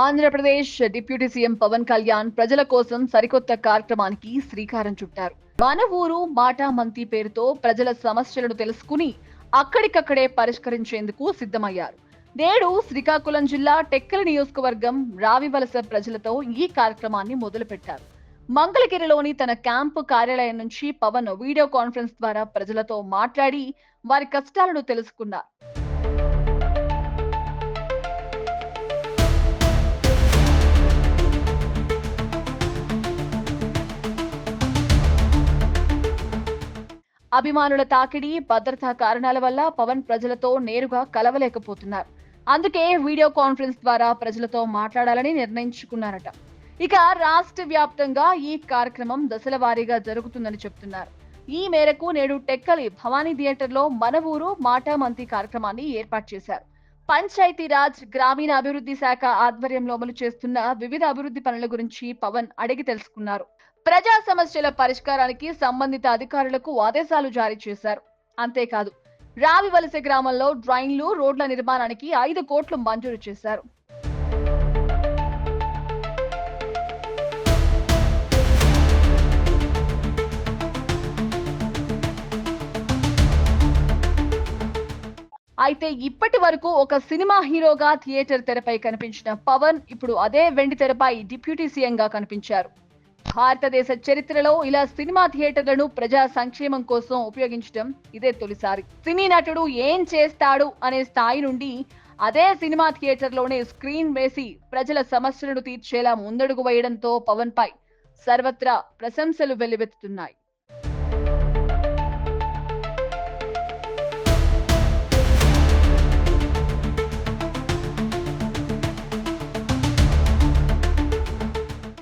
Andhra Pradesh deputy CM Pawan Kalyan ప్రజల కోసం సరికొత్త కార్యక్రమానికి శ్రీకారం చుట్టారు. మన ఊరు మాటా మంతి పేరుతో ప్రజల సమస్యలను తెలుసుకుని అక్కడికక్కడే పరిష్కరించేందుకు సిద్ధమయ్యారు. నేడు శ్రీకాకుళం జిల్లా టెక్కలి నియోజకవర్గం రావివలస ప్రజలతో ఈ కార్యక్రమాన్ని మొదలుపెట్టారు. మంగళగిరిలోని తన క్యాంపు కార్యాలయం నుంచి పవన్ వీడియో కాన్ఫరెన్స్ ద్వారా ప్రజలతో మాట్లాడి వారి కష్టాలను తెలుసుకున్నారు. అభిమానుల తాకిడి, భద్రతా కారణాల వల్ల పవన్ ప్రజలతో నేరుగా కలవలేకపోతున్నారు. అందుకే వీడియో కాన్ఫరెన్స్ ద్వారా ప్రజలతో మాట్లాడాలని నిర్ణయించుకున్నారట. ఇక రాష్ట్ర వ్యాప్తంగా ఈ కార్యక్రమం దశల వారీగా జరుగుతుందని చెప్తున్నారు. ఈ మేరకు నేడు టెక్కలి భవానీ థియేటర్లో మన ఊరు మాటా మంతి కార్యక్రమాన్ని ఏర్పాటు చేశారు. పంచాయతీరాజ్ గ్రామీణ అభివృద్ధి శాఖ ఆధ్వర్యంలో అమలు చేస్తున్న వివిధ అభివృద్ధి పనుల గురించి పవన్ అడిగి తెలుసుకున్నారు. ప్రజా సమస్యల పరిష్కారానికి సంబంధిత అధికారులకు ఆదేశాలు జారీ చేశారు. అంతేకాదు రావివలస గ్రామంలో డ్రైన్లు, రోడ్ల నిర్మాణానికి 5 కోట్లు మంజూరు చేశారు. అయితే ఇప్పటి వరకు ఒక సినిమా హీరోగా థియేటర్ తెరపై కనిపించిన పవన్ ఇప్పుడు అదే వెండి తెరపై డిప్యూటీ సీఎంగా కనిపించారు. భారతదేశ చరిత్రలో ఇలా సినిమా థియేటర్లను ప్రజా సంక్షేమం కోసం ఉపయోగించడం ఇదే తొలిసారి. సినీ నటుడు ఏం చేస్తాడు అనే స్థాయి నుండి అదే సినిమా థియేటర్లోనే స్క్రీన్ వేసి ప్రజల సమస్యలను తీర్చేలా ముందడుగు వేయడంతో పవన్ పై సర్వత్రా ప్రశంసలు వెల్లువెత్తుతున్నాయి.